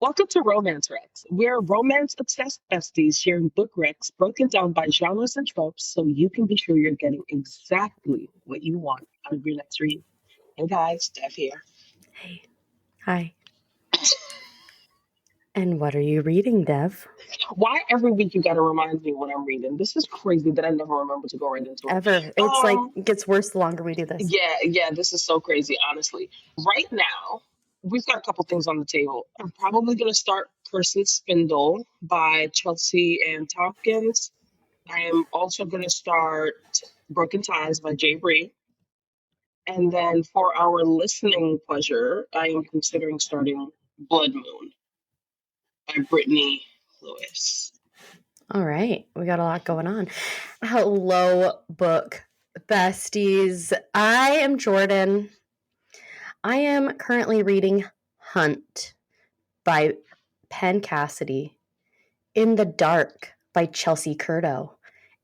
Welcome to Romance Recs. We're romance obsessed besties sharing book recs broken down by genres and tropes so you can be sure you're getting exactly what you want out of your next read. Hey guys, Steph here. Hey. Hi. And what are you reading, Dev? Why every week you gotta remind me what I'm reading? This is crazy that I never remember to go right into it. Ever. It's like it gets worse the longer we do this. Yeah, this is so crazy, honestly. Right now, we've got a couple things on the table. I'm probably gonna start Person Spindle by Chelsea Ann Tompkins. I am also going to start Broken Ties by Jay Bree. And then for our listening pleasure, I am considering starting Blood Moon by Brittany Lewis. All right. We got a lot going on. Hello, book besties. I am Jordan. I am currently reading Hunt by Penn Cassidy, In the Dark by Chelsea Curto,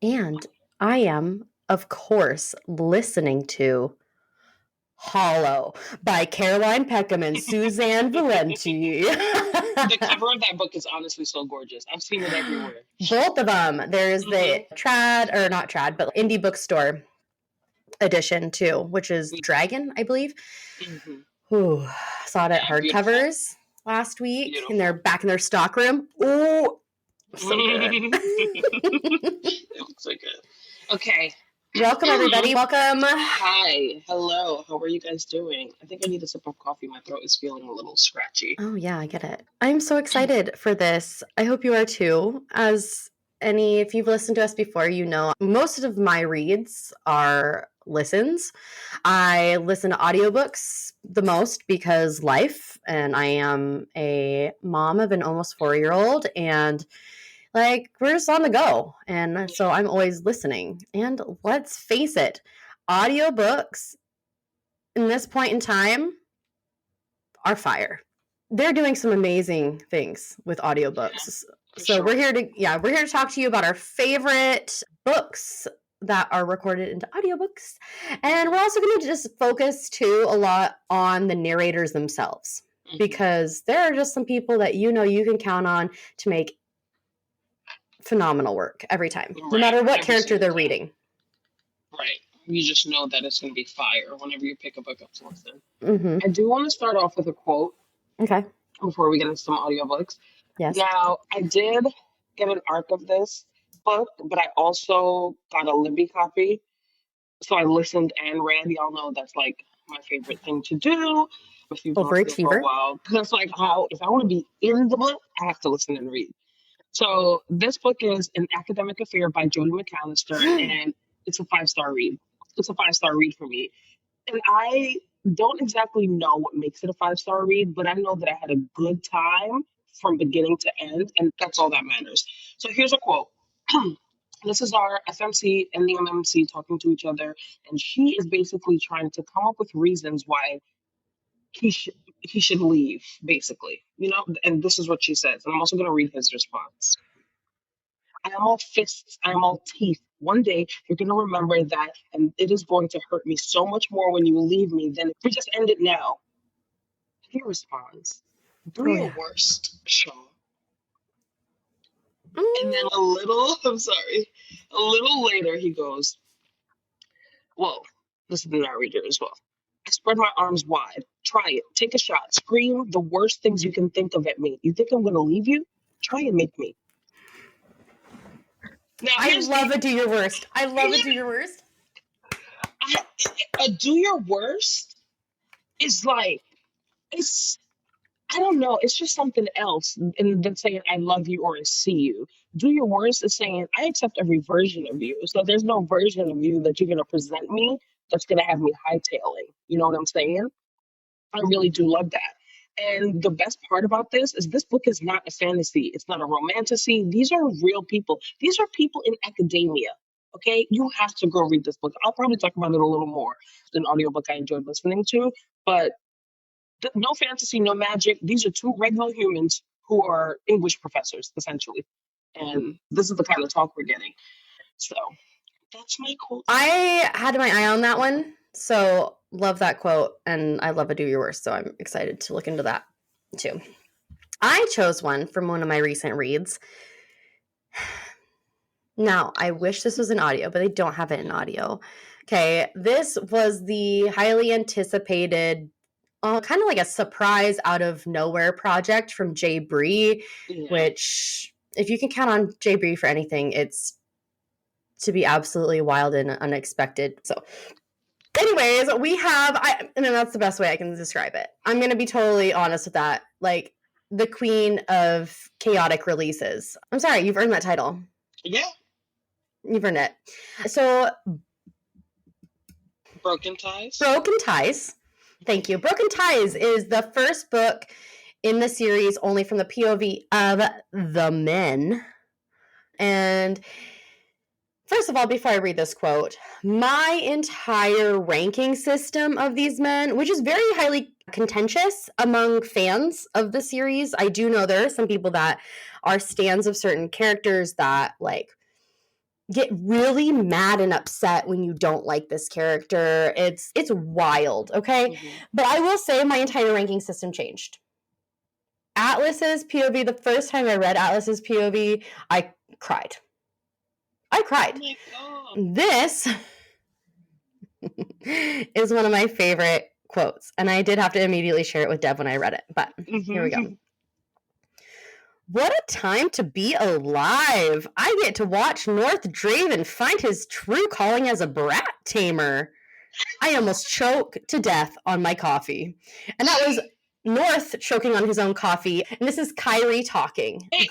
and I am, of course, listening to Hollow by Caroline Peckham and Suzanne Valenti. The cover of that book is honestly so gorgeous. I've seen it everywhere. Both of them. There's the not trad, but indie bookstore edition too, which is Dragon, I believe. Ooh, saw it at Hardcovers last week, Beautiful. and they're back in their stock room. Ooh, so good. It looks so good. Okay. Welcome, everybody. Welcome. Hi. Hello. How are you guys doing? I think I need a sip of coffee. My throat is feeling a little scratchy. Oh, yeah, I get it. I'm so excited for this. I hope you are too. If you've listened to us before, you know most of my reads are listens. I listen to audiobooks the most because life, and I am a mom of an almost 4-year-old, and we're just on the go. And so I'm always listening. And let's face it, audiobooks in this point in time are fire. They're doing some amazing things with audiobooks. So we're here to talk to you about our favorite books that are recorded into audiobooks. And we're also going to just focus too a lot on the narrators themselves, because there are just some people that you can count on to make phenomenal work every time, no matter what character they're reading. Right. You just know that it's going to be fire whenever you pick a book up to listen. I do want to start off with a quote. Okay. Before we get into some audiobooks. Yes. Now, I did get an ARC of this book, but I also got a Libby copy. So I listened and read. Y'all know that's like my favorite thing to do. If you've been listening for a while, because like if I want to be in the book, I have to listen and read. So this book is An Academic Affair by Jodi McAllister, and it's a 5-star read. It's a 5-star read for me. And I don't exactly know what makes it a 5-star read, but I know that I had a good time from beginning to end, and that's all that matters. So here's a quote. This is our FMC and the MMC talking to each other, and she is basically trying to come up with reasons why he should leave, basically. And this is what she says. And I'm also going to read his response. I am all fists, I am all teeth. One day you're going to remember that, and it is going to hurt me so much more when you leave me than if we just end it now. He responds, do your worst, Sean. And then a little later he goes, whoa, this is the narrator as well. I spread my arms wide. Try it. Take a shot. Scream the worst things you can think of at me. You think I'm going to leave you? Try and make me. Now, I love a do your worst. I love a do your worst. A do your worst is like, I don't know. It's just something else than saying I love you or I see you. Do your worst is saying I accept every version of you. So there's no version of you that you're going to present me that's going to have me hightailing. You know what I'm saying? I really do love that. And the best part about this is this book is not a fantasy. It's not a romantasy. These are real people. These are people in academia. Okay? You have to go read this book. I'll probably talk about it a little more than audiobook I enjoyed listening to. But no fantasy, no magic. These are two regular humans who are English professors, essentially. And this is the kind of talk we're getting. So that's my quote. I had my eye on that one. So love that quote. And I love a do your worst. So I'm excited to look into that too. I chose one from one of my recent reads. Now, I wish this was an audio, but they don't have it in audio. Okay, this was the highly anticipated, kind of like a surprise out of nowhere project from Jay Bree, Yeah. which, if you can count on Jay Bree for anything, it's to be absolutely wild and unexpected. So, anyways, we have, and that's the best way I can describe it. I'm going to be totally honest with that. Like, the queen of chaotic releases. I'm sorry, you've earned that title. Yeah. You've earned it. So, Broken Ties. Broken Ties. Thank you. Broken Ties is the first book in the series only from the POV of the men. And first of all, before I read this quote, my entire ranking system of these men, which is very highly contentious among fans of the series. I do know there are some people that are stans of certain characters that like get really mad and upset when you don't like this character. It's wild, okay? Mm-hmm. But I will say my entire ranking system changed. Atlas's POV, the first time I read Atlas's POV, I cried. I cried. Oh my God. This is one of my favorite quotes, and I did have to immediately share it with Dev when I read it, but here we go. What a time to be alive! I get to watch North Draven find his true calling as a brat tamer. I almost choke to death on my coffee. And that was North choking on his own coffee. And this is Kyrie talking. Hey,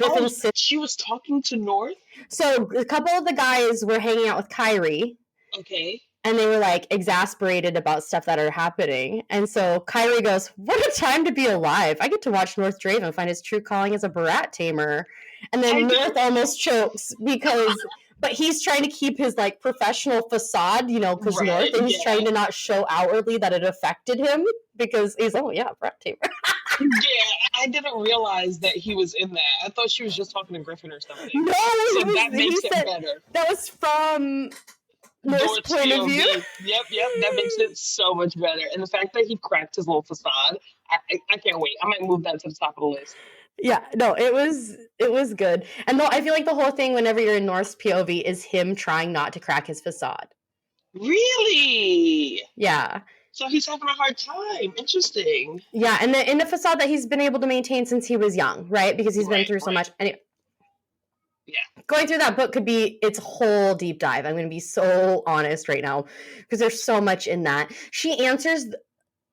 she was talking to North? So a couple of the guys were hanging out with Kyrie. Okay. And they were like exasperated about stuff that are happening. And so Kyrie goes, what a time to be alive. I get to watch North Draven find his true calling as a brat tamer. And then North almost chokes because, but he's trying to keep his like professional facade, you know, because North, and he's trying to not show outwardly that it affected him because he's, oh yeah, brat tamer. Yeah, I didn't realize that he was in that. I thought she was just talking to Griffin or something. No, so that makes it better. That was from North's point of view. Yep. That makes it so much better. And the fact that he cracked his little facade, I can't wait. I might move that to the top of the list. Yeah, no, it was good. And though I feel like the whole thing whenever you're in North's POV is him trying not to crack his facade. Really? Yeah. So he's having a hard time. Interesting. Yeah, and in the facade that he's been able to maintain since he was young, right? Because he's been through so much. Anyway, yeah. Going through that book could be its whole deep dive. I'm going to be so honest right now because there's so much in that. She answers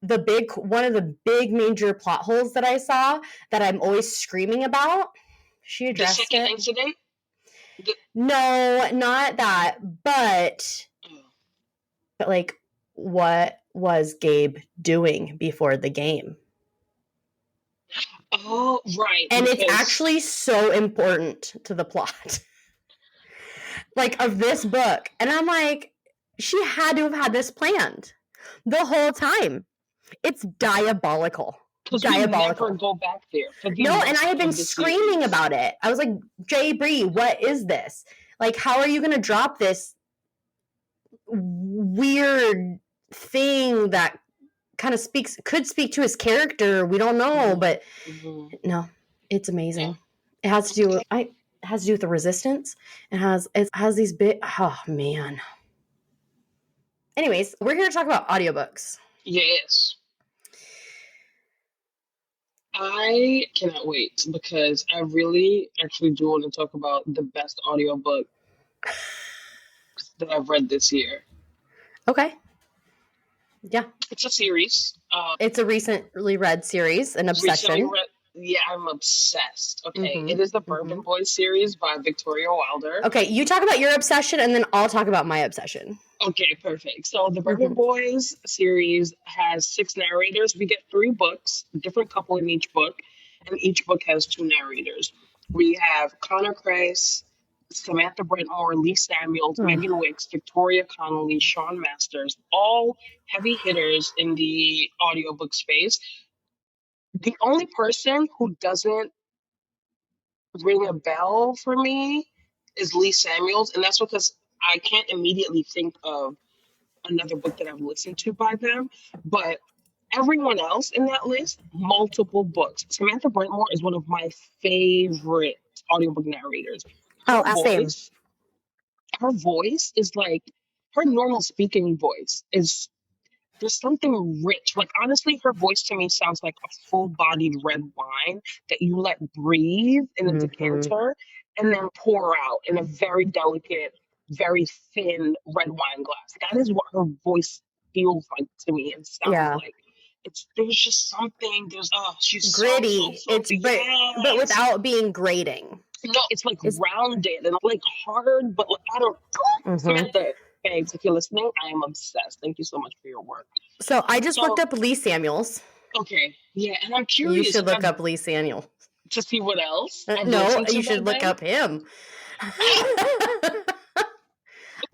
one of the big major plot holes that I saw that I'm always screaming about. She addressed the second incident? No, not that, but like, what was Gabe doing before the game? Oh, right. And it's actually so important to the plot. Like, of this book. And I'm like, she had to have had this planned the whole time. It's diabolical. Because we never go back there. No, and I had been screaming about it. I was like, Jay Bree, what is this? Like, how are you going to drop this weird thing that kind of could speak to his character? We don't know, but no, it's amazing. Yeah. It has to do with the resistance. It has these big, oh man. Anyways, we're here to talk about audiobooks. Yes. I cannot wait because I really actually do want to talk about the best audiobook that I've read this year. Okay. Yeah. It's a series. It's a recently read series, an obsession. Yeah, I'm obsessed. Okay. Mm-hmm. It is the Bourbon Boys series by Victoria Wilder. Okay, you talk about your obsession and then I'll talk about my obsession. Okay, perfect. So the Bourbon Boys series has 6 narrators. We get 3 books, a different couple in each book, and each book has 2 narrators. We have Connor Crace, Samantha Brentmore, Lee Samuels, Megan Wicks, Victoria Connolly, Sean Masters, all heavy hitters in the audiobook space. The only person who doesn't ring a bell for me is Lee Samuels, and that's because I can't immediately think of another book that I've listened to by them. But Everyone else in that list, multiple books. Samantha Brentmore is one of my favorite audiobook narrators. Her Oh, same. voice, her voice is like her normal speaking voice is there's something rich. Like honestly, her voice to me sounds like a full-bodied red wine that you let breathe in a Mm-hmm. decanter and then pour out in a very delicate, very thin red wine glass. That is what her voice feels like to me and sounds Yeah. like. It's there's just something. There's she's Gritty. so It's but yes. without being grating. No, it's like It's rounded and like hard, but like, I don't. mm-hmm. Samantha, babes, if you're listening, I am obsessed. Thank you so much for your work. So I just looked So up Lee Samuels. okay, yeah, and I'm You curious should look up Lee Samuels. to see what else I've No, listened to you by should look them. up him.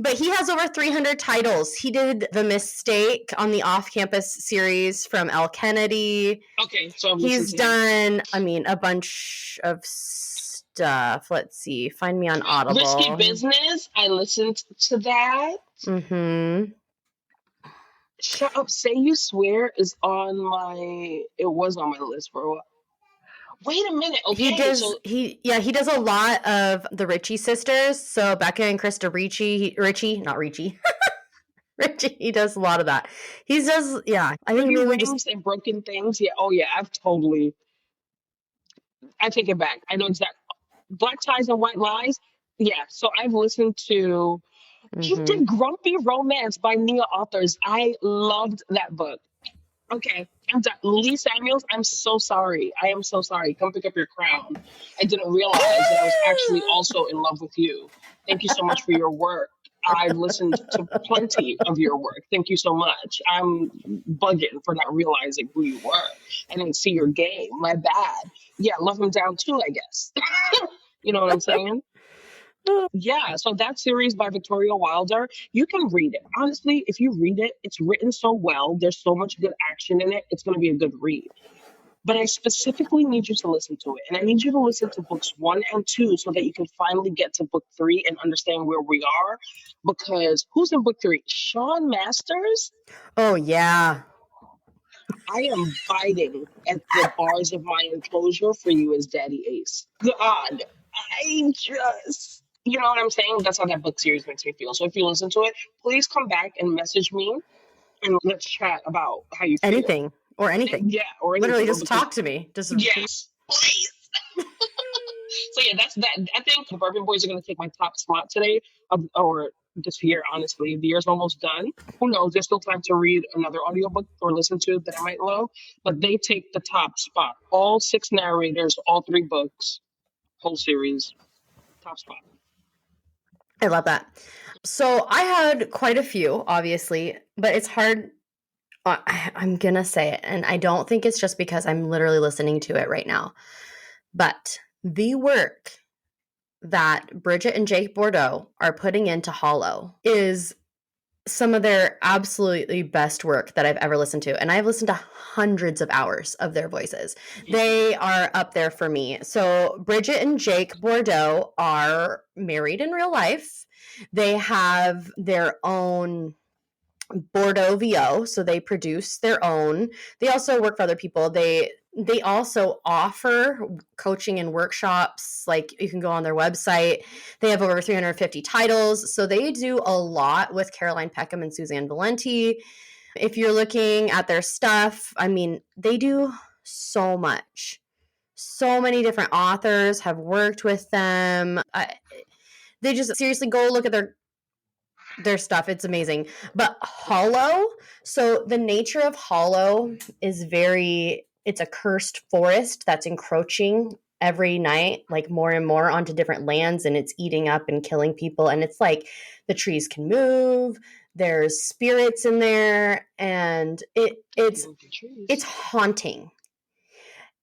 But he has over 300 titles. He did The Mistake on the Off Campus series from L. Kennedy. Okay, so I've listened He's to him. done, a bunch of stuff. Let's see. Find me on Risky Audible. Business, I listened to that. Mm-hmm. Shut Up, Say You Swear is on my. It was on my list for a while. Wait a minute. He Okay, does so he does a lot of the Ritchie sisters. So Becca and Krista Ritchie, not Ritchie. Ritchie, he does a lot of that. He does, yeah. I think Pretty mainly just Rings and Broken Things. Yeah. Oh yeah. I've totally. I take it back. I know exactly. Black Ties and White Lies. Yeah. So I've listened to. He mm-hmm. did Grumpy Romance by Nia Authors. I loved that book. Okay, I'm done. Lee Samuels, I'm so sorry. I am so sorry. Come pick up your crown. I didn't realize that I was actually also in love with you. Thank you so much for your work. I've listened to plenty of your work. Thank you so much. I'm bugging for not realizing who you were. I didn't see your game. My bad. Yeah, love him down too, I guess. You know what I'm saying? Yeah, so that series by Victoria Wilder, you can read it. Honestly, if you read it, it's written so well. There's so much good action in it. It's going to be a good read. But I specifically need you to listen to it. And I need you to listen to books 1 and 2 so that you can finally get to book 3 and understand where we are. Because who's in book 3? Sean Masters? Oh yeah. I am biting at the bars of my enclosure for you as Daddy Ace. God, I just, you know what I'm saying? That's how that book series makes me feel. So if you listen to it, please come back and message me and let's chat about how you feel. Anything or anything. Yeah, or Literally anything. Or just because, talk to me. Just yes, please. So yeah, that's that. I think the Bourbon Boys are going to take my top slot today, or this year. Honestly, the year's almost done. Who knows? There's still time to read another audiobook or listen to that I might love. But they take the top spot. All 6 narrators, all 3 books, whole series, top spot. I love that. So I had quite a few, obviously, but it's hard. I'm gonna say it, and I don't think it's just because I'm literally listening to it right now. But the work that Bridget and Jake Bordeaux are putting into Hollow is some of their absolutely best work that I've ever listened to. And I've listened to hundreds of hours of their voices. They are up there for me. So Bridget and Jake Bordeaux are married in real life. They have their own Bordeaux VO, so they produce their own. They also work for other people. They also offer coaching and workshops. Like you can go on their website. They have over 350 titles, so they do a lot with Caroline Peckham and Suzanne Valenti. If you're looking at their stuff, I mean, they do so much. So many different authors have worked with them. They just seriously go look at their stuff. It's amazing. But Hollow, so the nature of Hollow is it's a cursed forest that's encroaching every night, like more and more onto different lands, and it's eating up and killing people. And it's like the trees can move, there's spirits in there, and it's haunting.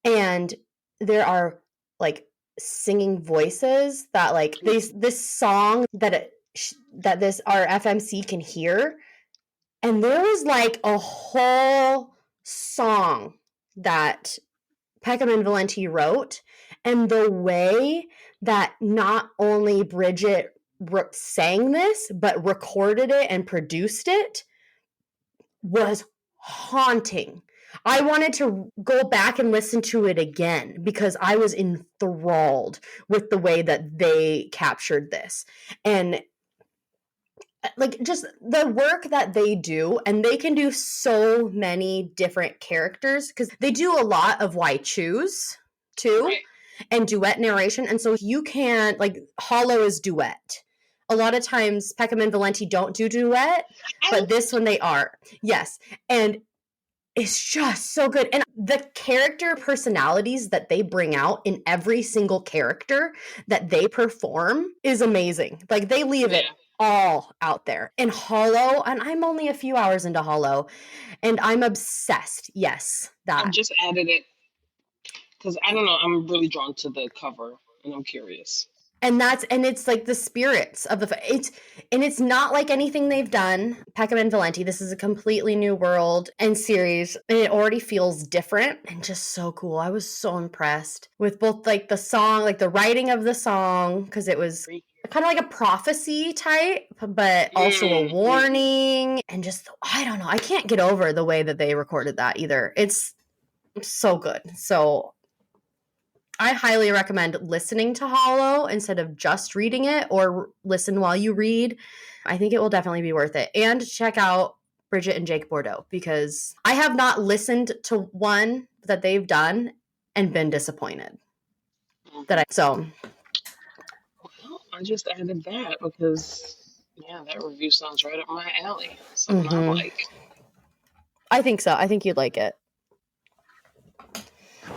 And there are like singing voices that like this song that this our FMC can hear. And there was like a whole song that Peckham and Valenti wrote, and the way that not only Bridget sang this but recorded it and produced it was haunting. I wanted to go back and listen to it again because I was enthralled with the way that they captured this. And like just the work that they do, and they can do so many different characters because they do a lot of why choose too, Right. and duet narration. And so you can, like, Hollow is duet. A lot of times Peckham and Valenti don't do duet, but this one they are. Yes. And it's just so good. And the character personalities that they bring out in every single character that they perform is amazing. Like, they leave it Yeah. all out there. In Hollow, and I'm only a few hours into Hollow, and I'm obsessed. Yes, I've that. just added it because I don't know. I'm really drawn to the cover, and I'm curious. And it's like the spirits of it's not like anything they've done. Peckham and Valenti, this is a completely new world and series, and it already feels different and just so cool. I was so impressed with both, like, the song, like the writing of the song, because it was kind of like a prophecy type, but also a warning, and just, I don't know, I can't get over the way that they recorded that either. It's so good. So I highly recommend listening to Hollow instead of just reading it, or listen while you read. I think it will definitely be worth it. And check out Bridget and Jake Bordeaux, because I have not listened to one that they've done and been disappointed. So Well, I just added that because, yeah, that review sounds right up my alley. Something I like. I think so. I think you'd like it.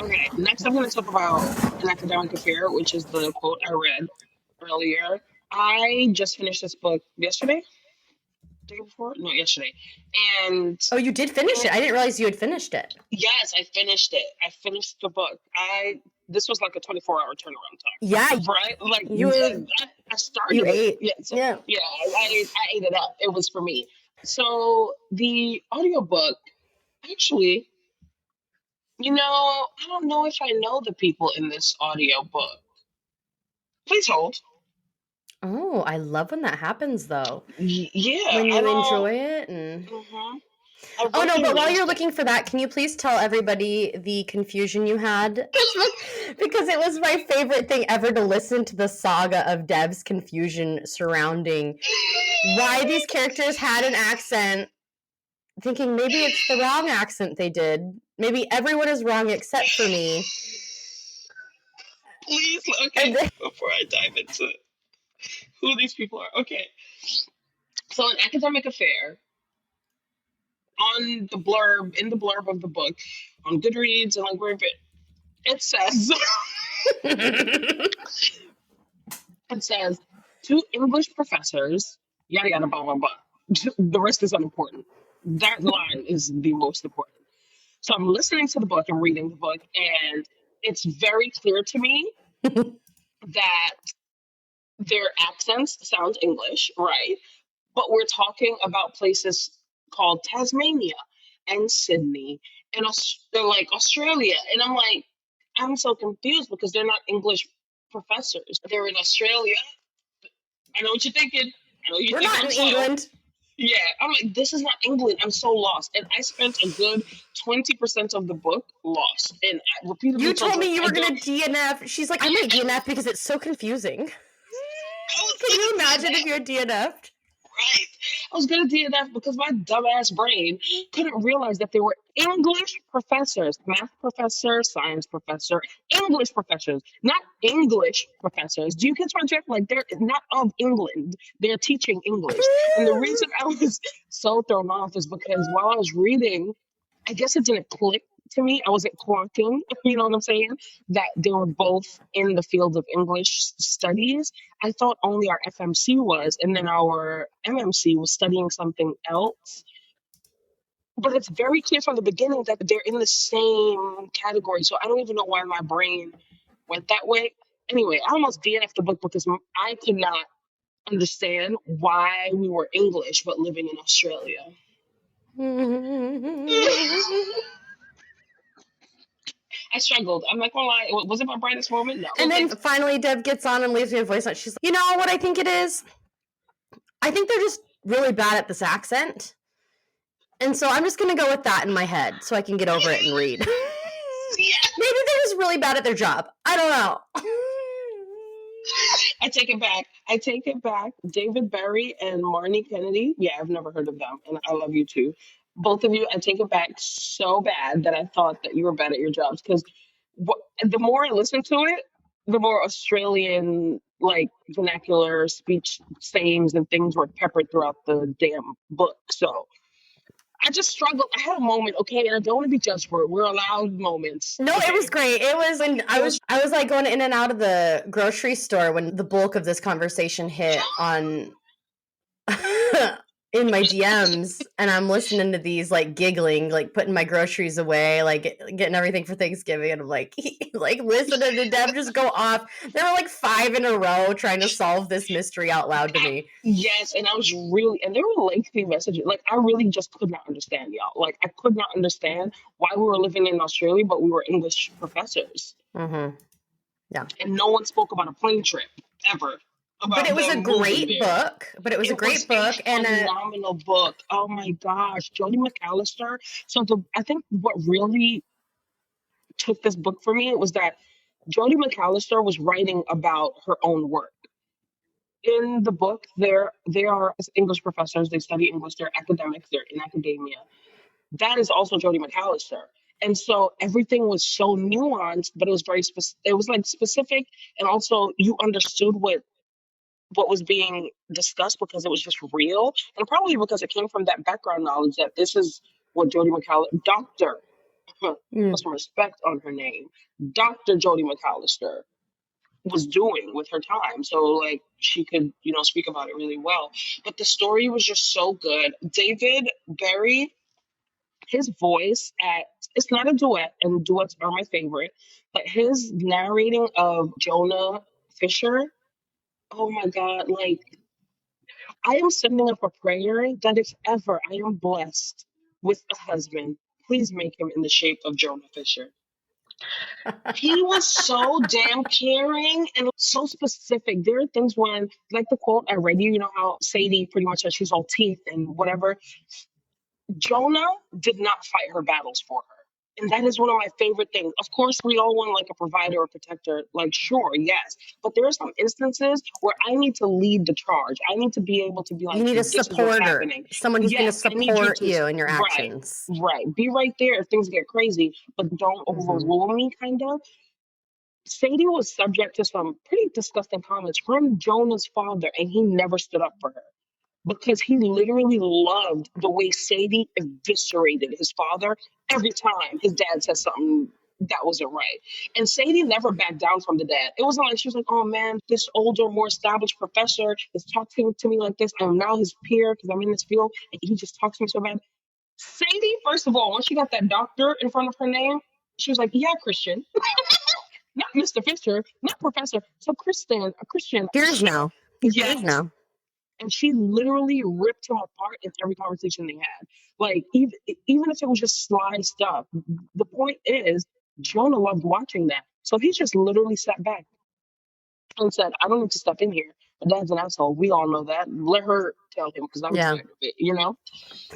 Okay, next I'm going to talk about An Academic Affair, which is the quote I read earlier. I just finished this book yesterday, day before? No, yesterday. And Oh, you did finish it. I didn't realize you had finished it. yes, I finished it. I finished the book. This was like a 24-hour turnaround time. Yeah, Right? Like, I started you it. ate. Yeah, so, Yeah. yeah, I ate it up. It was for me. So the audiobook, actually, I don't know if I know the people in this audiobook. Please hold. Oh, I love when that happens, though. Yeah, When I you don't. enjoy it and Mhm. Oh no, but while you're looking for that, can you please tell everybody the confusion you had? Because it was my favorite thing ever to listen to the saga of Deb's confusion surrounding why these characters had an accent, thinking maybe it's the wrong accent they did. Maybe everyone is wrong except for me. Please, okay, before I dive into who these people are. Okay. So, An Academic Affair, on the blurb, in the blurb of the book, on Goodreads and like wherever, it says, it says, two English professors, yada yada, blah, blah, blah. The rest is unimportant. That line is the most important. So I'm listening to the book, I'm reading the book, and it's very clear to me that their accents sound English, right? But we're talking about places called Tasmania and Sydney and they're like Australia. And I'm like, I'm so confused because they're not English professors. They're in Australia. I know what you're thinking. I know you're We're thinking not I'm in slow. England. Yeah, I'm like, this is not England. I'm so lost. And I spent a good 20% of the book lost. And I repeatedly You told told her, me you I were don't. gonna DNF. She's like, I might DNF because it's so confusing. I was Can you gonna do imagine if that, you had DNF'd? right? I was gonna do that because my dumbass brain couldn't realize that they were English professors, math professor, science professor, English professors, not English professors. Do you catch my drift? Like, they're not of England. They're teaching English. And the reason I was so thrown off is because while I was reading, I guess it didn't click to me. I wasn't clocking, you know what I'm saying? That they were both in the field of English studies. I thought only our FMC was, and then our MMC was studying something else. But it's very clear from the beginning that they're in the same category. So I don't even know why my brain went that way. Anyway, I almost DNF'd the book because I could not understand why we were English but living in Australia. I struggled. I'm not gonna lie. Was it my brightest moment? No. And then finally Deb gets on and leaves me a voice note. She's like, you know what I think it is? I think they're just really bad at this accent. And so I'm just going to go with that in my head so I can get over it and read. Yeah. Maybe they're just really bad at their job. I don't know. I take it back. I take it back. David Berry and Marnie Kennedy. Yeah, I've never heard of them, and I love you too. Both of you, I take it back so bad that I thought that you were bad at your jobs because the more I listen to it, the more Australian like vernacular speech sayings and things were peppered throughout the damn book. So I just struggled. I had a moment, okay, and I don't want to be judged for it. We're allowed moments. No, Okay? it was great. It was when I was like going in and out of the grocery store when the bulk of this conversation hit on in my DMs, and I'm listening to these, like giggling, like putting my groceries away, like getting everything for Thanksgiving, and I'm like, like listening to Deb just go off. There were like 5 in a row trying to solve this mystery out loud to me. Yes, and I was really, and there were lengthy messages. Like, I really just could not understand y'all. Like, I could not understand why we were living in Australia, but we were English professors. Mm-hmm. Yeah. And no one spoke about a plane trip ever. But it was a great book. And a phenomenal book. Oh my gosh, Jodie McAllister. So I think what really took this book for me was that Jodie McAllister was writing about her own work. In the book, they are English professors. They study English. They're academics. They're in academia. That is also Jodie McAllister. And so everything was so nuanced, but it was very specific. It was like specific, and also you understood what was being discussed because it was just real, and probably because it came from that background knowledge that this is what Jodie McAllister, Doctor, put some respect on her name, Doctor Jodie McAllister was doing with her time. So like she could, speak about it really well. But the story was just so good. David Berry, his voice at it's not a duet, and duets are my favorite, but his narrating of Jonah Fisher, oh my God, like I am sending up a prayer that if ever I am blessed with a husband, please make him in the shape of Jonah Fisher. He was so damn caring and so specific. There are things when, like the quote I read you know how Sadie pretty much said she's all teeth and whatever. Jonah did not fight her battles for her. And that is one of my favorite things. Of course, we all want like a provider or protector. Like, sure, yes. But there are some instances where I need to lead the charge. I need to be able to be like, you need a this is what's supporter, happening. someone who's going to support you in your Right, actions. right. Be right there if things get crazy, but don't overrule me, kind of. Sadie was subject to some pretty disgusting comments from Jonah's father, and he never stood up for her because he literally loved the way Sadie eviscerated his father every time his dad said something that wasn't right. And Sadie never backed down from the dad. It wasn't like she was like, oh man, this older, more established professor is talking to me like this. I'm now his peer because I'm in this field, and he just talks to me so bad. Sadie, first of all, once she got that doctor in front of her name, she was like, yeah, Christian. Not Mr. Fisher, not Professor. So Christian. Here's now. Yes. And she literally ripped him apart in every conversation they had. Like, even if it was just sly stuff, the point is, Jonah loved watching that. So he just literally sat back and said, I don't need to step in here. My dad's an asshole. We all know that. Let her tell him because I'm tired of it,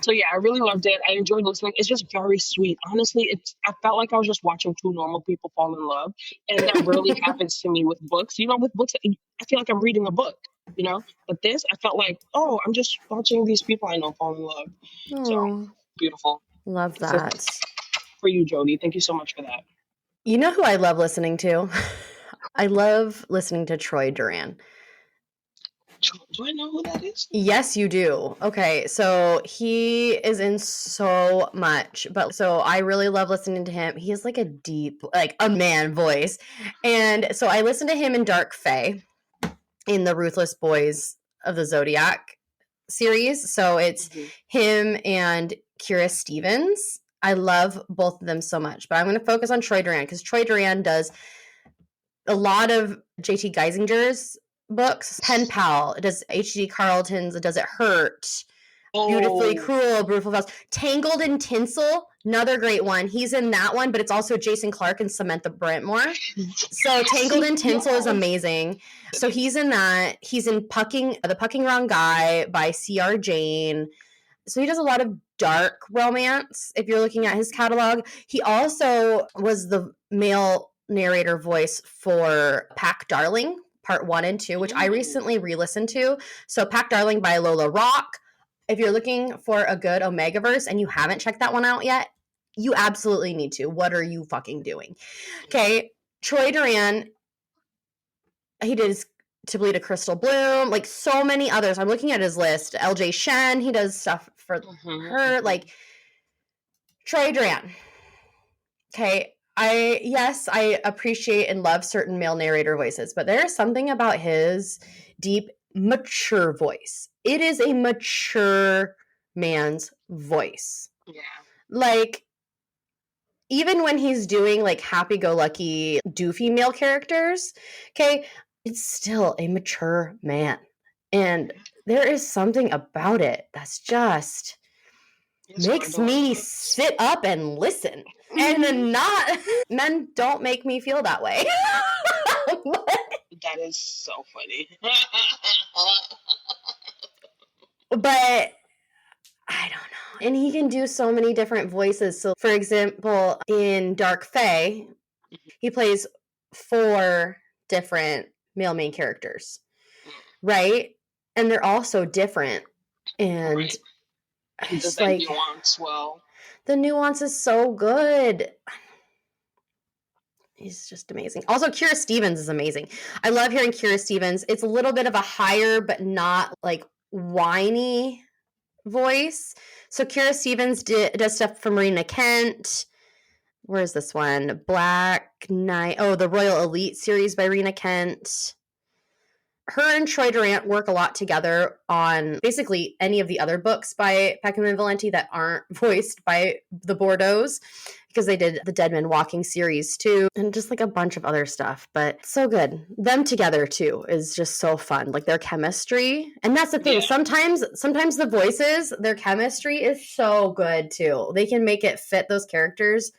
So yeah, I really loved it. I enjoyed listening. It's just very sweet. Honestly, I felt like I was just watching two normal people fall in love. And that rarely happens to me with books. With books, I feel like I'm reading a book, But this, I felt like, oh, I'm just watching these people I know fall in love. So beautiful. Love that. So, for you, Jodie. Thank you so much for that. You know who I love listening to? I love listening to Troy Duran. Do I know who that is? Yes, you do. Okay, so he is in so much, but so I really love listening to him. He has like a deep, like a man voice. And so I listen to him in Dark Fae in the Ruthless Boys of the Zodiac series. So it's him and Kira Stevens. I love both of them so much, but I'm going to focus on Troy Duran because Troy Duran does a lot of J.T. Geisinger's books. Pen Pal, it does H.G. Carlton's, it does It Hurt, Beautifully Cruel, Beautiful Falls, Tangled in Tinsel, another great one. He's in that one, but it's also Jason Clarke and Samantha Brentmore. So Tangled in Tinsel is amazing. So he's in that. He's in The Pucking Wrong Guy by C.R. Jane. So he does a lot of dark romance. If you're looking at his catalog, he also was the male narrator voice for Pack Darling Part 1 and 2, which I recently re-listened to. So Pack Darling by Lola Rock. If you're looking for a good Omegaverse and you haven't checked that one out yet, you absolutely need to. What are you fucking doing? Okay, Troy Duran, he did To Bleed a Crystal Bloom, like so many others. I'm looking at his list. LJ Shen, he does stuff for her. Like Troy Duran. Okay, I appreciate and love certain male narrator voices, but there is something about his deep, mature voice. It is a mature man's voice. Yeah. Like, even when he's doing like happy-go-lucky, doofy male characters, okay, it's still a mature man. And there is something about it that's just makes me sit up and listen. And then not men don't make me feel that way. That is so funny. But I don't know. And he can do so many different voices. So, for example, in Dark Fae, he plays 4 different male main characters, right? And they're all so different. And right. He does that like nuance well. The nuance is so good. He's just amazing. Also, Kira Stevens is amazing. I love hearing Kira Stevens. It's a little bit of a higher, but not like whiny voice. So Kira Stevens does stuff for Marina Kent. Where is this one? Black Knight. Oh, the Royal Elite series by Rena Kent. Her and Troy Durant work a lot together on basically any of the other books by Peckham and Valenti that aren't voiced by the Bordeaux's, because they did the Dead Men Walking series too, and just like a bunch of other stuff. But so good. Them together too is just so fun. Like their chemistry. And that's the thing. Yeah. Sometimes the voices, their chemistry is so good too. They can make it fit those characters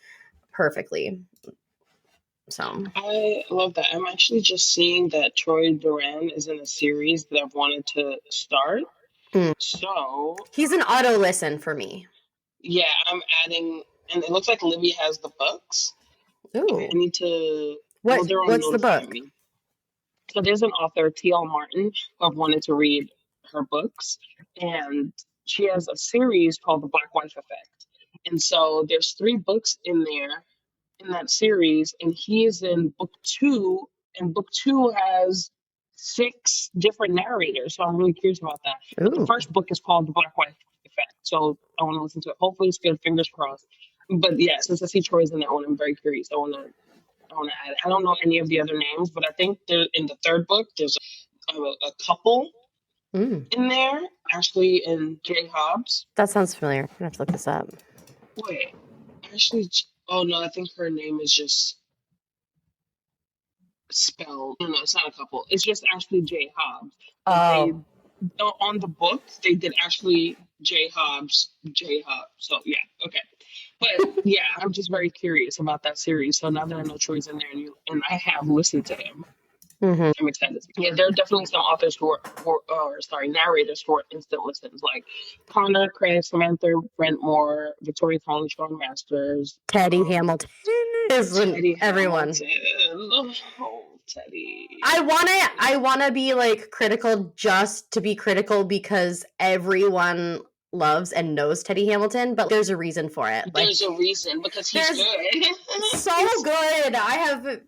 perfectly. So I love that. I'm actually just seeing that Troy Duran is in a series that I've wanted to start. So he's an auto listen for me. Yeah, I'm adding, and it looks like Libby has the books. Ooh. I need to. What's the book? Me. So there's an author, T.L. Martin, who I've wanted to read her books, and she has a series called The Black Wife Effect. And so there's 3 books in there in that series, and he is in book 2, and book 2 has 6 different narrators. So I'm really curious about that. But the first book is called The Black Wife Effect. So I want to listen to it. Hopefully it's good. Fingers crossed. But yeah, since I see Troy's in that one, I'm very curious. I want to add it. I don't know any of the other names, but I think in the 3rd book, there's a couple in there, Ashley and Jay Hobbs. That sounds familiar. I'm going to have to look this up. Wait, Ashley, oh no, I think her name is just spelled. No, it's not a couple. It's just Ashley J. Hobbs. On the books, they did Ashley J. Hobbs. So yeah, okay. But yeah, I'm just very curious about that series. So now that I know Troy's in there, and I have listened to him, I'm excited. Yeah, there are definitely some authors narrators who are instant listens, like Connor, Craig, Samantha Brentmore, Victoria Conley, Strong Masters, Teddy Hamilton. Everyone. Oh, Teddy. I wanna be like critical just to be critical because everyone loves and knows Teddy Hamilton, but there's a reason for it. There's a reason because he's good. So good. I have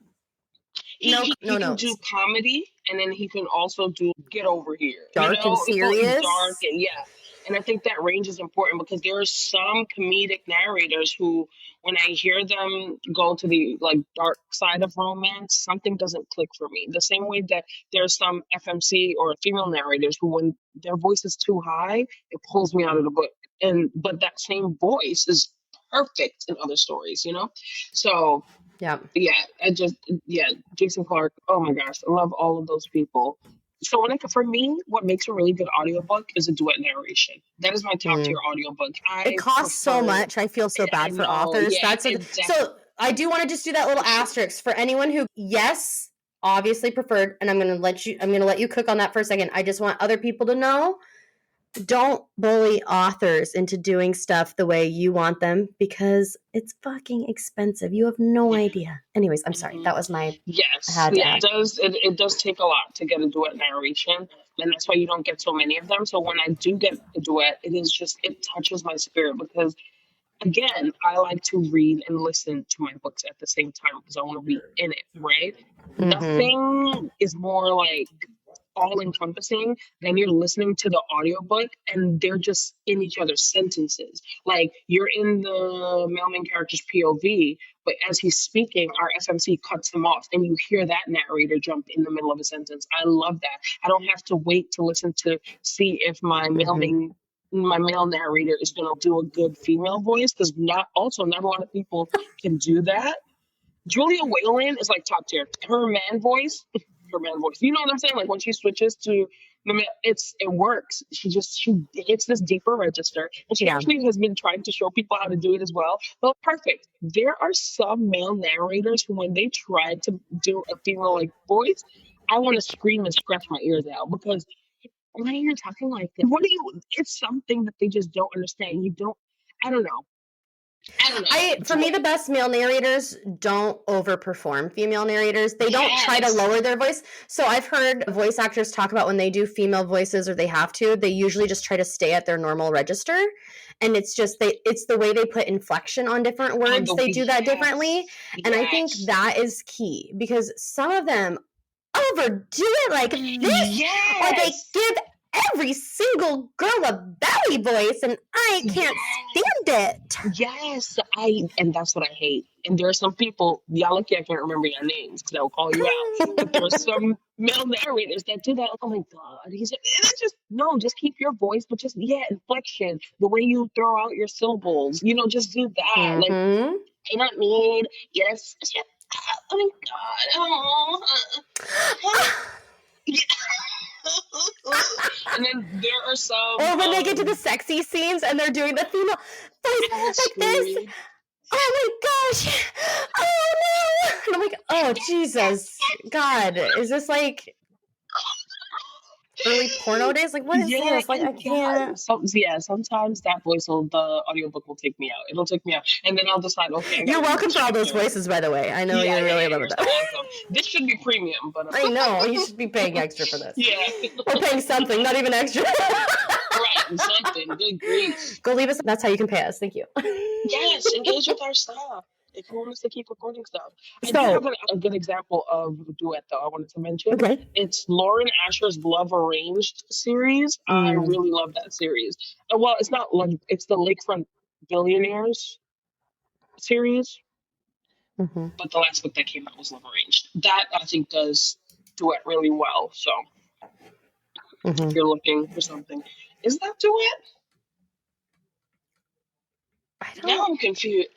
he can do comedy, and then he can also do Get Over Here. Dark and serious. Dark and yeah. And I think that range is important because there are some comedic narrators who, when I hear them go to the like dark side of romance, something doesn't click for me. The same way that there's some FMC or female narrators who, when their voice is too high, it pulls me out of the book. But that same voice is perfect in other stories, So Jason Clark. Oh my gosh, I love all of those people. So for me, what makes a really good audiobook is a duet narration. That is my top tier audiobook. It costs so much. I feel so bad for authors. Yeah, exactly. So I do want to just do that little asterisk for anyone who, yes, obviously preferred, and I'm gonna let you cook on that for a second. I just want other people to know don't bully authors into doing stuff the way you want them because it's fucking expensive. You have no idea. Anyways, I'm sorry. That was my Yes, had to yeah, add. it does take a lot to get a duet narration, and that's why you don't get so many of them. So when I do get a duet, it touches my spirit because again, I like to read and listen to my books at the same time because I want to be in it, right? Mm-hmm. Nothing is more like all encompassing then you're listening to the audiobook and they're just in each other's sentences. Like you're in the mailman character's POV, but as he's speaking, our FMC cuts him off and you hear that narrator jump in the middle of a sentence. I love that. I don't have to wait to listen to see if Mm-hmm. my male narrator is going to do a good female voice because not a lot of people can do that. Julia Whalen is like top tier. Her man voice. You know what I'm saying? Like when she switches to the man, it works. She hits this deeper register, and she Yeah. actually has been trying to show people how to do it as well. Well, perfect. There are some male narrators who, when they try to do a female like voice, I want to scream and scratch my ears out because why are you talking like this? What do you? It's something that they just don't understand. You don't. I don't know. I don't know. For me, the best male narrators don't overperform female narrators. They don't try to Yes. lower their voice. So I've heard voice actors talk about when they do female voices or they have to, they usually just try to stay at their normal register. And it's the way they put inflection on different words. They do that differently. And I think Yes. that is key because some of them overdo it like this, or they Yes. give every single girl a belly voice, and I can't stand it. Yes. And that's what I hate. And there are some people, y'all lucky I can't remember your names because I'll call you out. But there are some male narrators that do that. Oh my God. It's just, no, just keep your voice, but just, yeah, inflection, the way you throw out your syllables, just do that. Like, Mm-hmm. you know what I mean? Yes. Oh my God. Oh. And then there are some. Or when they get to the sexy scenes and they're doing the female voice I'll like this. scream. Oh my gosh. Oh no. And I'm like, oh Jesus. God. Is this like early porno days? Like, what is Yeah, this? Like, I yeah. can't. Sometimes the audiobook will take me out. It'll take me out. And then I'll decide, okay, I You're gotta read the welcome for all those chapter. voices, by the way. I know Yeah, you're yeah, really yeah. loving You're so that. welcome. This should be premium, but I know. You should be paying extra for this. yeah. Or paying something, not even extra. Right, something. Good grief. Go leave us. That's how you can pay us. Thank you. Yes, engage with our stuff. If you want us to keep recording stuff. I do So, have a good example of a duet, though, I wanted to mention. okay. It's Lauren Asher's Love Arranged series. I Mm, really love that series. Well, it's not like, it's the Lakefront Billionaires series, mm-hmm, but the last book that came out was Love Arranged. That, I think, does duet really well. So mm-hmm. if you're looking for something, is that duet? I Now don't. I'm confused.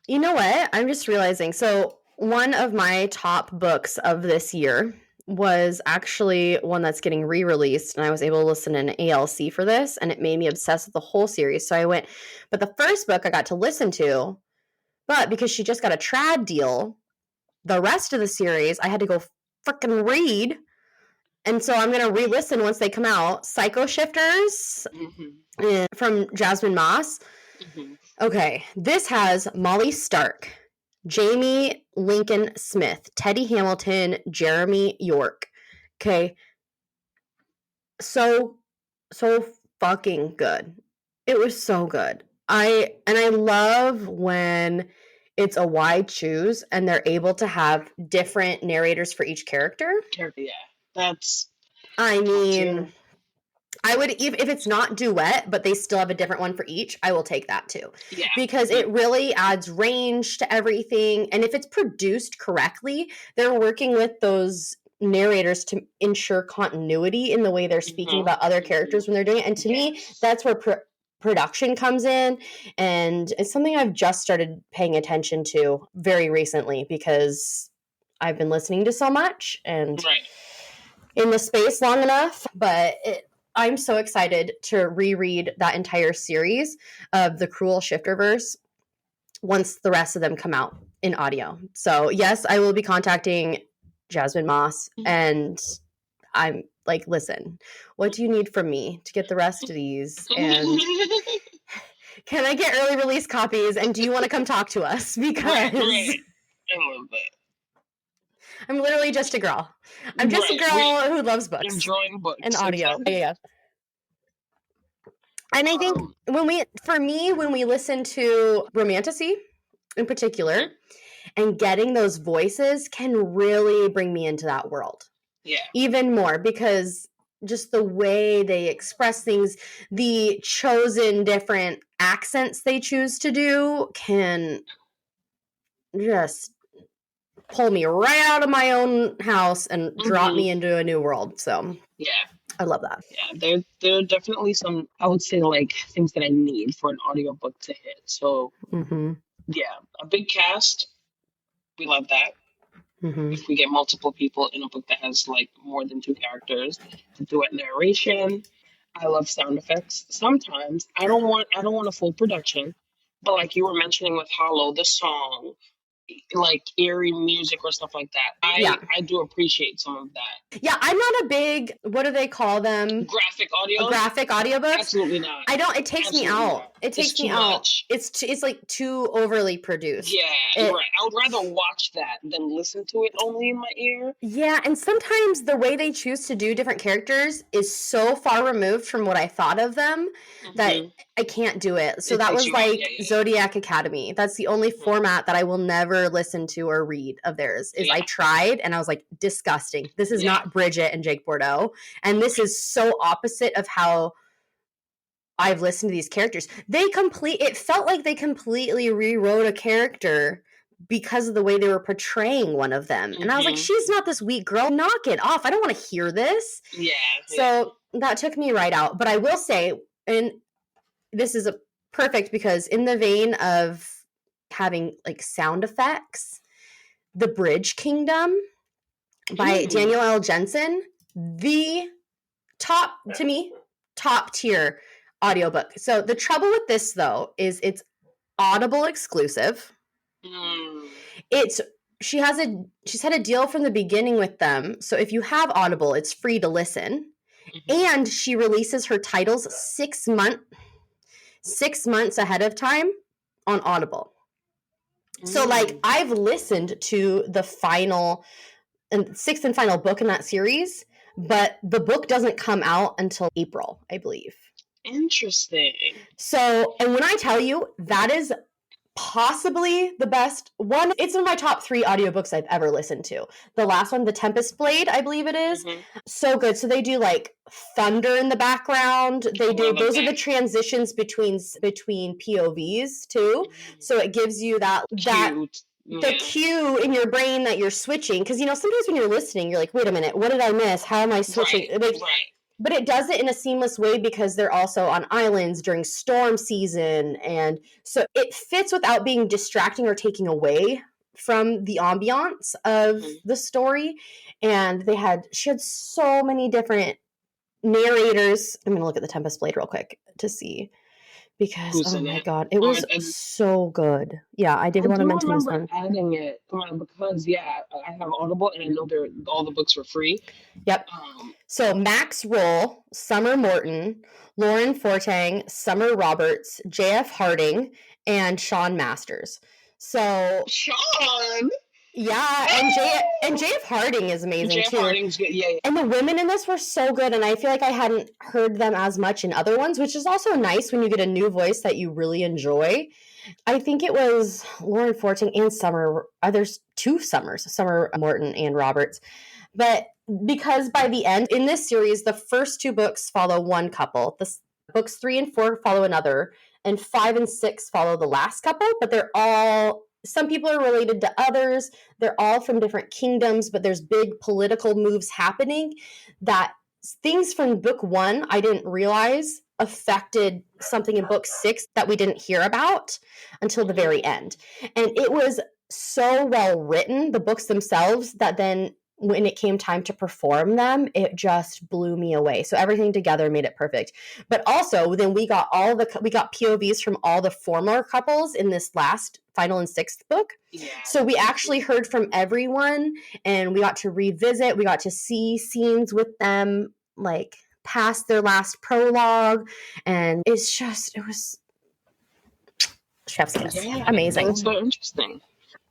You know what? I'm just realizing. So, one of my top books of this year was actually one that's getting re-released, and I was able to listen in ALC for this, and it made me obsessed with the whole series. So I went, but the first book I got to listen to, but because she just got a trad deal, the rest of the series I had to go freaking read, and so I'm gonna re-listen once they come out. Psycho Shifters from Jasmine Moss. Mm-hmm. Okay, this has Molly Stark, Jamie Lincoln Smith, Teddy Hamilton, Jeremy York. Okay, so fucking good. It was so good. I love when it's a wide choose and they're able to have different narrators for each character. Yeah, that's I top tier. mean, I would, if it's not duet, but they still have a different one for each, I will take that too. Yeah. Because it really adds range to everything. And if it's produced correctly, they're working with those narrators to ensure continuity in the way they're speaking about other characters when they're doing it. And to me, that's where production comes in. And it's something I've just started paying attention to very recently because I've been listening to so much and in the space long enough. But I'm so excited to reread that entire series of the Cruel Shifterverse once the rest of them come out in audio. So yes, I will be contacting Jasmine Moss, and I'm like, listen, what do you need from me to get the rest of these? And can I get early release copies? And do you want to come talk to us? Because right. I love that. I'm literally just a girl. I'm just a girl who loves books. Enjoying books. And audio. Exactly. Yeah. And I think when we listen to romantasy in particular, and getting those voices can really bring me into that world. Yeah. Even more, because just the way they express things, the chosen different accents they choose to do can just pull me right out of my own house and drop me into a new world. So yeah, I love that. Yeah, there are definitely some, I would say, like, things that I need for an audiobook to hit. So yeah, a big cast, we love that. If we get multiple people in a book that has like more than 2 characters, to duet narration. I love sound effects. Sometimes I don't want a full production, but like you were mentioning with Hollow, the song, like eerie music or stuff like that. I do appreciate some of that. Yeah, I'm not a big, what do they call them? Graphic audio. Graphic audiobooks. Absolutely not. I don't. It takes me out. Not. It takes it's me too out. Much. It's like too overly produced. Yeah, right. I would rather watch that than listen to it only in my ear. Yeah, and sometimes the way they choose to do different characters is so far removed from what I thought of them that I can't do it. So that was like Zodiac Academy. That's the only format that I will never listen to or read of theirs. Is I tried and I was like, disgusting. This is not Bridget and Jake Bordeaux, and this is so opposite of how I've listened to these characters. It felt like they completely rewrote a character because of the way they were portraying one of them. And I was like, she's not this weak girl. Knock it off. I don't want to hear this. Yeah. So that took me right out. But I will say, and this is perfect because in the vein of having like sound effects, The Bridge Kingdom by Daniel L. Jensen, the top tier audiobook. So the trouble with this though is it's Audible exclusive. She's had a deal from the beginning with them. So if you have Audible, it's free to listen. And she releases her titles 6 months ahead of time on Audible. So like I've listened to the final and sixth and final book in that series, but the book doesn't come out until April, I believe. Interesting. So, and when I tell you, that is possibly the best one. It's in my top 3 audiobooks I've ever listened to. The last one, The Tempest Blade, I believe it is. So good. So they do like thunder in the background. Those are the transitions between POVs too. So it gives you that the cue in your brain that you're switching. Because, sometimes when you're listening, you're like, wait a minute, what did I miss? How am I switching? Right. But it does it in a seamless way because they're also on islands during storm season. And so it fits without being distracting or taking away from the ambiance of the story. And she had so many different narrators. I'm going to look at The Tempest Blade real quick to see. Because, oh my God, it was so good. Yeah, I did want to mention this one. I remember adding it because, I have Audible and I know all the books were free. Yep. So Max Roll, Summer Morton, Lauren Fortang, Summer Roberts, J.F. Harding, and Sean Masters. So Sean! Yeah, and J.F. Harding is amazing J.F. too. Harding's good. Yeah. And the women in this were so good, and I feel like I hadn't heard them as much in other ones, which is also nice when you get a new voice that you really enjoy. I think it was Lauren Forting and Summer. There's 2 Summers, Summer Morton and Roberts. But because by the end, in this series, the first 2 books follow one couple. Books 3 and 4 follow another, and 5 and 6 follow the last couple, but they're all... Some people are related to others. They're all from different kingdoms, but there's big political moves happening that things from book 1 I didn't realize affected something in book 6 that we didn't hear about until the very end. And it was so well written, the books themselves, that then when it came time to perform them, it just blew me away. So everything together made it perfect. But also, then we got POVs from all the former couples in this last final and 6th book. Yeah. So we actually heard from everyone, and we got to revisit. We got to see scenes with them like past their last prologue, and it was chef's kiss. Yeah, Amazing. that's so interesting.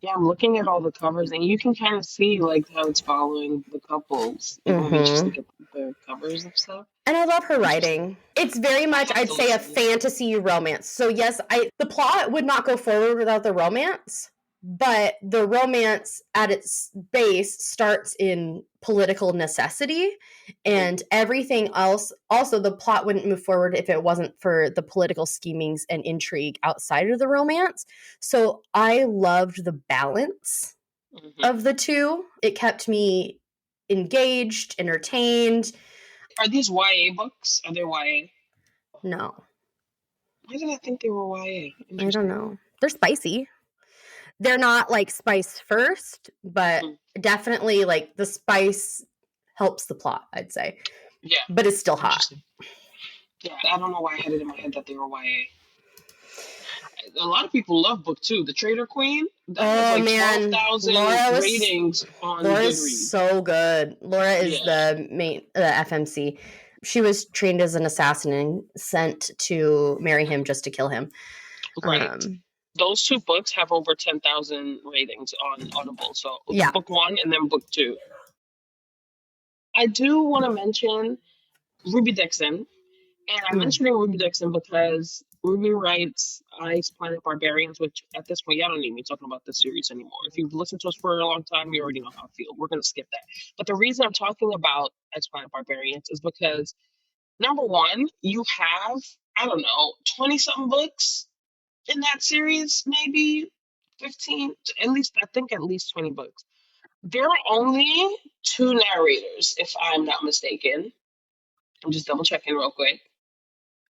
Yeah, I'm looking at all the covers, and you can kind of see like how it's following the couples, even when you just look at the covers of stuff. And I love her Interesting. writing. It's very I much, have I'd to say, a listen. fantasy romance. So yes, the plot would not go forward without the romance, but the romance at its base starts in political necessity, and everything else, also the plot wouldn't move forward if it wasn't for the political schemings and intrigue outside of the romance. So I loved the balance of the two. It kept me engaged, entertained. Are these YA books? Are they YA? No, Why did I think they were YA? I don't Interesting. know. They're spicy. They're not like spice first, but definitely like the spice helps the plot, I'd say. Yeah. But it's still hot. Interesting. Yeah, I don't know why I had it in my head that they were YA. A lot of people love book 2, The Traitor Queen. That has like 12,000 ratings on Laura's Goodreads. so good. Laura is the main FMC. She was trained as an assassin and sent to marry him just to kill him. Right. Those 2 books have over 10,000 ratings on Audible. So yeah. book 1 and then book 2. I do want to mention Ruby Dixon. And I'm mentioning Ruby Dixon because Ruby writes Ice Planet Barbarians, which at this point, y'all don't need me talking about this series anymore. If you've listened to us for a long time, you already know how I feel. We're going to skip that. But the reason I'm talking about Ice Planet Barbarians is because, number one, you have, I don't know, 20 something books in that series, maybe 15, at least, I think at least 20 books. There are only 2 narrators, if I'm not mistaken. I'm just double checking real quick.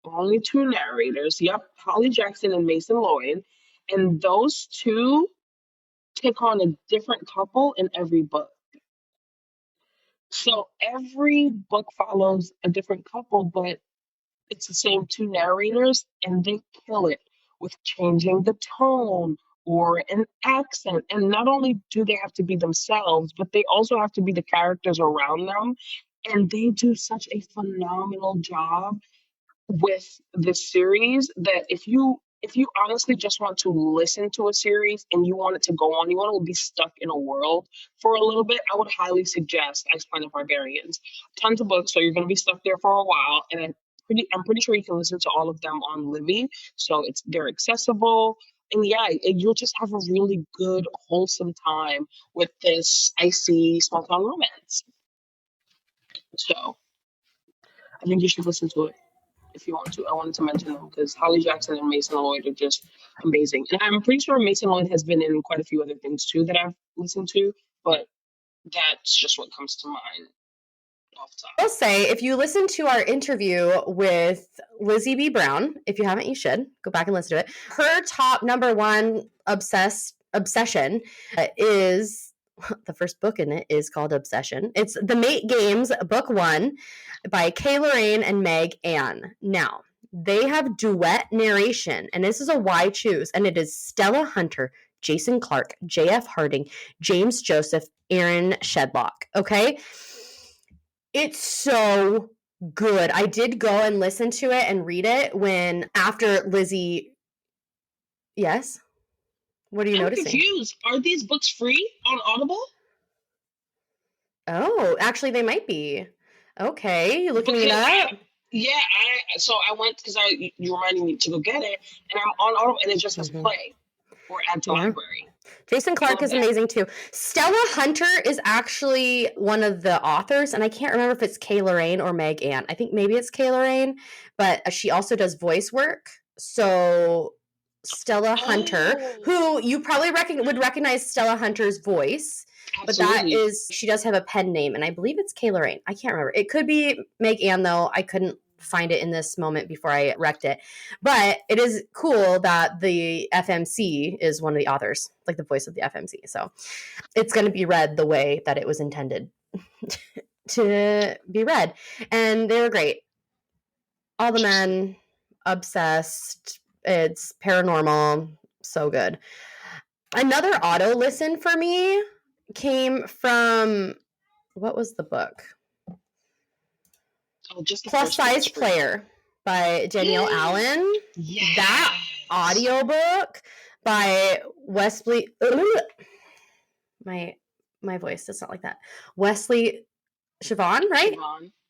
Only 2 narrators. Yep, Holly Jackson and Mason Lloyd. And those 2 take on a different couple in every book. So every book follows a different couple, but it's the same 2 narrators, and they kill it with changing the tone or an accent. And not only do they have to be themselves, but they also have to be the characters around them. And they do such a phenomenal job with this series that if you honestly just want to listen to a series and you want it to go on, you want to be stuck in a world for a little bit, I would highly suggest Ice Planet Barbarians. Tons of books, so you're going to be stuck there for a while, and I'm pretty sure you can listen to all of them on Libby, so they're accessible. And yeah, you'll just have a really good, wholesome time with this icy small town romance. So I think you should listen to it if you want to. I wanted to mention them because Holly Jackson and Mason Lloyd are just amazing. And I'm pretty sure Mason Lloyd has been in quite a few other things too that I've listened to, but that's just what comes to mind off the top. I'll say, if you listen to our interview with Lizzie B. Brown, if you haven't, you should go back and listen to it. Her top number 1 obsession is the first book in it is called Obsession. It's The Mate Games, book 1 by Kay Lorraine and Meg Ann. Now, they have duet narration, and this is a why choose, and it is Stella Hunter, Jason Clark, J.F. Harding, James Joseph, Aaron Shedlock. Okay? It's so good. I did go and listen to it and read it after Lizzie. Yes? What are you noticing? I'm confused. Are these books free on Audible? Oh, actually, they might be. Okay, you looking it up? I went because you reminded me to go get it, and I'm on Audible, and it just says play or add to library. Jason Clark is amazing too. Stella Hunter is actually one of the authors, and I can't remember if it's Kay Lorraine or Meg Ann. I think maybe it's Kay Lorraine, but she also does voice work. So Stella Hunter, who you probably would recognize Stella Hunter's voice. Absolutely. But she does have a pen name, and I believe it's Kay Lorraine. I can't remember. It could be Meg Ann, though. I couldn't find it in this moment before I wrecked it. But it is cool that the FMC is one of the authors, like the voice of the FMC. So it's going to be read the way that it was intended to be read. And they were great. All the men, obsessed. It's paranormal. So good. Another auto listen for me came from, what was the book? Oh, just the Plus first one Size is free. Player by Danielle Allen. Yes. That audiobook by Wesley. My voice does not like that. Wesley Siobhan, right?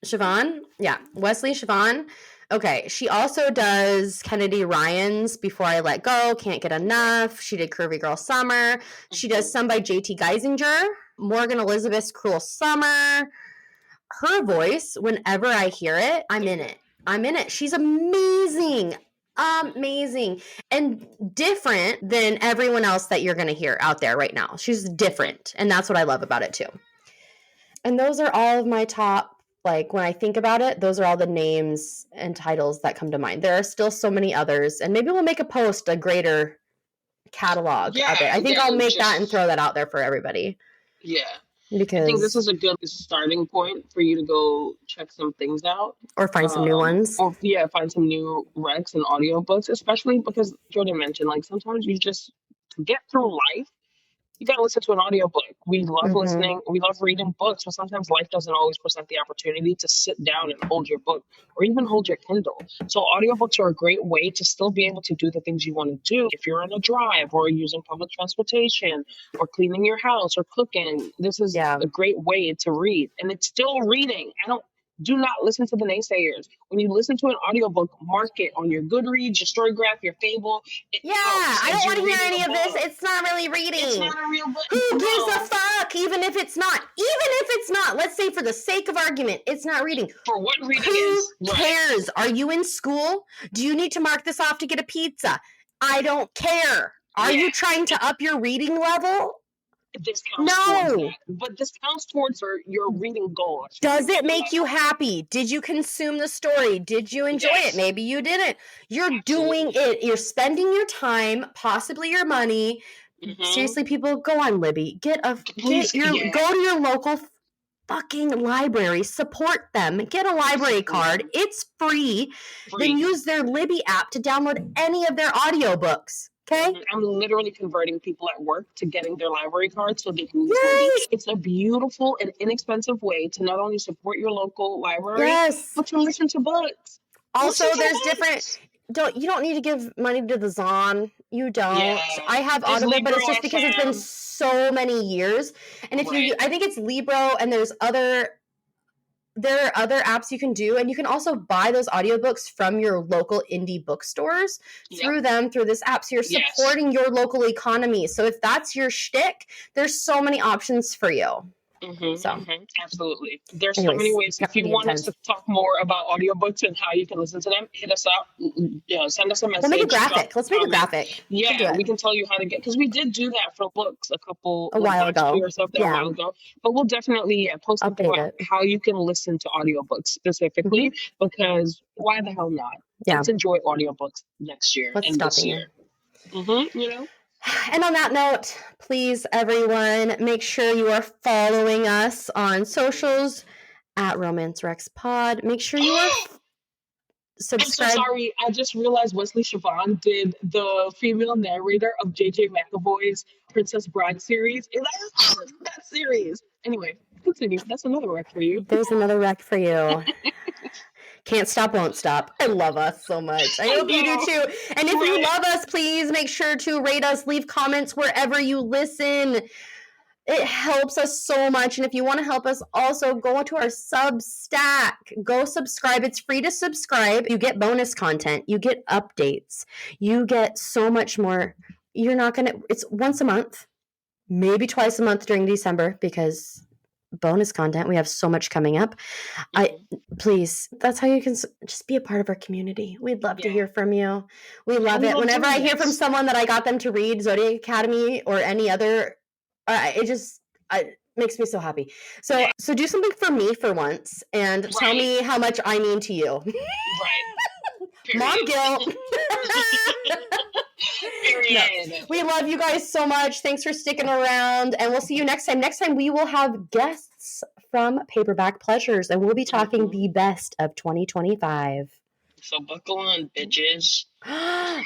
Siobhan? Yeah. Wesley Siobhan. Okay. She also does Kennedy Ryan's Before I Let Go, Can't Get Enough. She did Curvy Girl Summer. She does some by JT Geisinger, Morgan Elizabeth's Cruel Summer. Her voice, whenever I hear it, I'm in it. I'm in it. She's amazing. Amazing. And different than everyone else that you're going to hear out there right now. She's different. And that's what I love about it too. And those are all of my top, like when I think about it, those are all the names and titles that come to mind. There are still so many others. And maybe we'll make a post, a greater catalog of it. I think I'll make that and throw that out there for everybody. Yeah. Because I think this is a good starting point for you to go check some things out. Or find some new ones. Or find some new recs and audiobooks, especially because Jordan mentioned, like, sometimes you just, to get through life, you gotta listen to an audiobook. We love listening, we love reading books, but sometimes life doesn't always present the opportunity to sit down and hold your book or even hold your Kindle. So audiobooks are a great way to still be able to do the things you want to do. If you're on a drive or using public transportation or cleaning your house or cooking, this is a great way to read. And it's still reading. Do not listen to the naysayers. When you listen to an audiobook, mark it on your Goodreads, your Storygraph, your Fable. I don't want to hear any of this. It's not really reading. It's not a real book. Who gives a fuck? Even if it's not. Let's say for the sake of argument, it's not reading. For what reading is. Who cares? Are you in school? Do you need to mark this off to get a pizza? I don't care. Are you trying to up your reading level? This counts towards that. But this counts towards your reading goal. Does it make you happy? Did you consume the story? Did you enjoy it? Maybe you didn't. You're doing it. You're spending your time, possibly your money. Seriously, people, go on Libby. Go to your local fucking library. Support them. Get a library card. It's free. Then use their Libby app to download any of their audiobooks. Okay. I'm literally converting people at work to getting their library card so they can use it. It's a beautiful and inexpensive way to not only support your local library, but to listen to books. Also, there's different. You don't need to give money to the Zon. You don't. I have Audible, but it's just because it's been so many years. And if I think it's Libro, and there are other apps you can do, and you can also buy those audiobooks from your local indie bookstores through this app. So you're supporting your local economy. So if that's your shtick, there's so many options for you. Absolutely. There's so many ways. If you want us to talk more about audiobooks and how you can listen to them, hit us up. Send us a message. Let's make a graphic. Yeah, we can tell you how to get, because we did do that for books a while ago. But we'll definitely post something about how you can listen to audiobooks specifically, because why the hell not? Let's enjoy audiobooks next year and this year. And on that note, please, everyone, make sure you are following us on socials at Romance Recs Pod. Make sure you are subscribed. I'm so sorry. I just realized Wesley Siobhan did the female narrator of J.J. McAvoy's Princess Bride series. And I love that series. Anyway, continue. That's another rec for you. There's another rec for you. Can't stop, won't stop. I love us so much. I hope you do too. And if you love us, please make sure to rate us, leave comments wherever you listen. It helps us so much. And if you want to help us, also go to our Substack. Go subscribe. It's free to subscribe. You get bonus content. You get updates. You get so much more. It's once a month, maybe twice a month during December, because bonus content. We have so much coming up. Please, that's how you can just be a part of our community. We'd love to hear from you. We love it. Whenever I hear from someone that I got them to read Zodiac Academy or any other, it makes me so happy. So do something for me for once and tell me how much I mean to you. Mom guilt. We love you guys so much. Thanks for sticking around, and we'll see you next time. Next time we will have guests from Paperback Pleasures, and we'll be talking the best of 2025. So buckle on, bitches. Bye.